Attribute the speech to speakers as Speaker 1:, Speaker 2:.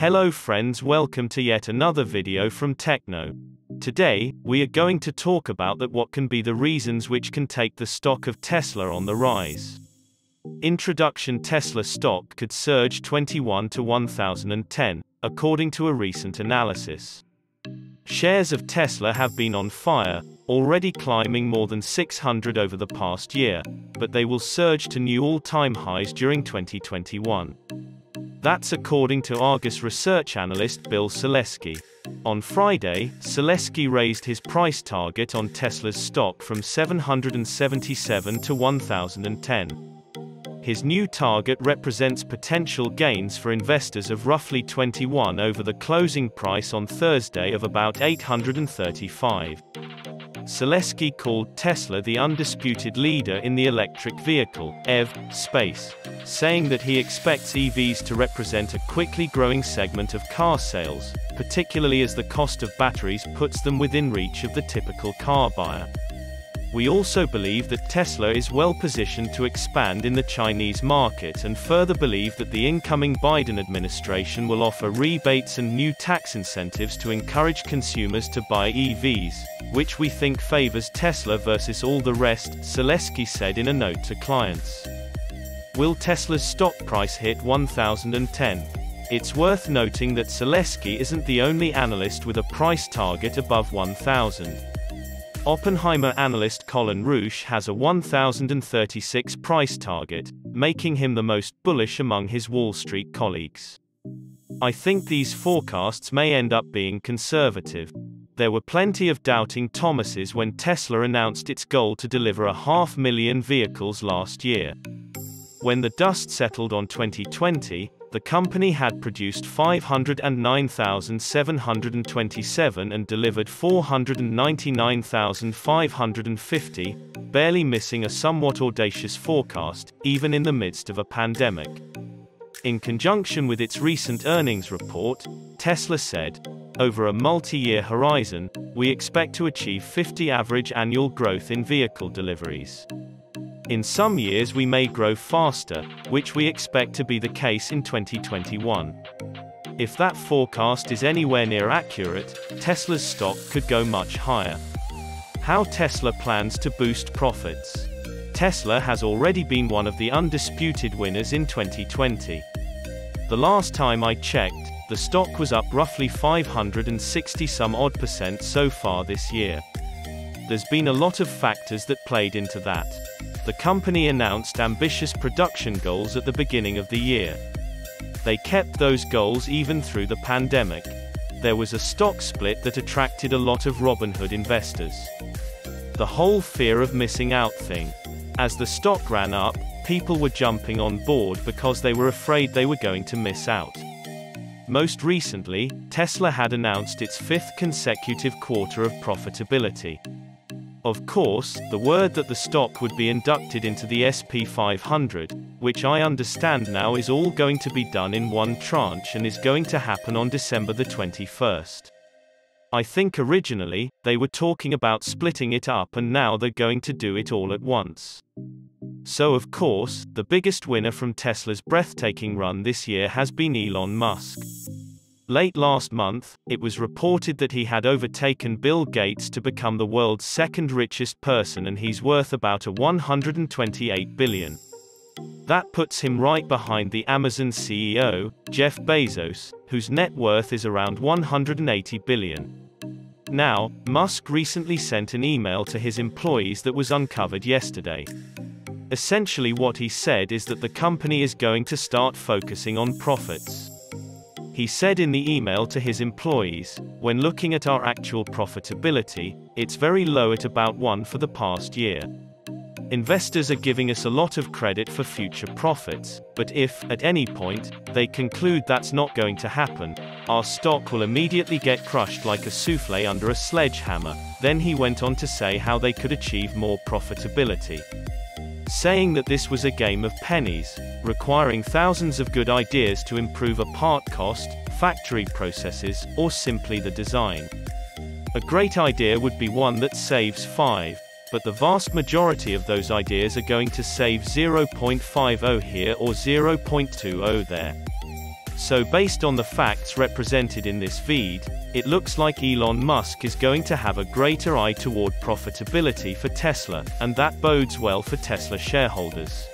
Speaker 1: Hello friends, welcome to yet another video from Techno. Today, we are going to talk about what can be the reasons which can take the stock of Tesla on the rise. Introduction: Tesla stock could surge 21 to 1010, according to a recent analysis. Shares of Tesla have been on fire, already climbing more than 600 over the past year, but they will surge to new all-time highs during 2021. That's according to Argus research analyst Bill Selesky. On Friday, Selesky raised his price target on Tesla's stock from 777 to 1010. His new target represents potential gains for investors of roughly 21 over the closing price on Thursday of about 835. Selesky called Tesla the undisputed leader in the electric vehicle (EV) space, saying that he expects EVs to represent a quickly growing segment of car sales, particularly as the cost of batteries puts them within reach of the typical car buyer. We also believe that Tesla is well positioned to expand in the Chinese market and further believe that the incoming Biden administration will offer rebates and new tax incentives to encourage consumers to buy EVs, which we think favors Tesla versus all the rest, Selesky said in a note to clients. Will Tesla's stock price hit 1010? It's worth noting that Selesky isn't the only analyst with a price target above 1000. Oppenheimer analyst Colin Rusch has a 1036 price target, making him the most bullish among his Wall Street colleagues. I think these forecasts may end up being conservative. There were plenty of doubting Thomases when Tesla announced its goal to deliver 500,000 vehicles last year. When the dust settled on 2020, the company had produced 509,727 and delivered 499,550, barely missing a somewhat audacious forecast, even in the midst of a pandemic. In conjunction with its recent earnings report, Tesla said, "Over a multi-year horizon, we expect to achieve 50 average annual growth in vehicle deliveries. In some years we may grow faster, which we expect to be the case in 2021. If that forecast is anywhere near accurate, Tesla's stock could go much higher." How Tesla plans to boost profits. Tesla has already been one of the undisputed winners in 2020. The last time I checked, the stock was up roughly 560 some odd % so far this year. There's been a lot of factors that played into that. The company announced ambitious production goals at the beginning of the year. They kept those goals even through the pandemic. There was a stock split that attracted a lot of Robinhood investors. The whole fear of missing out thing. As the stock ran up, people were jumping on board because they were afraid they were going to miss out. Most recently, Tesla had announced its 5th consecutive quarter of profitability. Of course, the word that the stock would be inducted into the SP 500, which I understand now is all going to be done in one tranche and is going to happen on December the 21st. I think originally, they were talking about splitting it up and now they're going to do it all at once. So of course, the biggest winner from Tesla's breathtaking run this year has been Elon Musk. Late last month, it was reported that he had overtaken Bill Gates to become the world's second richest person, and he's worth about $128 billion. That puts him right behind the Amazon CEO, Jeff Bezos, whose net worth is around $180 billion. Now, Musk recently sent an email to his employees that was uncovered yesterday. Essentially what he said is that the company is going to start focusing on profits. He said in the email to his employees, "When looking at our actual profitability, it's very low at about 1 for the past year. Investors are giving us a lot of credit for future profits, but if, at any point, they conclude that's not going to happen, our stock will immediately get crushed like a souffle under a sledgehammer." Then he went on to say how they could achieve more profitability, saying that this was a game of pennies, requiring thousands of good ideas to improve a part cost, factory processes, or simply the design. A great idea would be one that saves 5, but the vast majority of those ideas are going to save 0.50 here or 0.20 there. So based on the facts represented in this feed, it looks like Elon Musk is going to have a greater eye toward profitability for Tesla, and that bodes well for Tesla shareholders.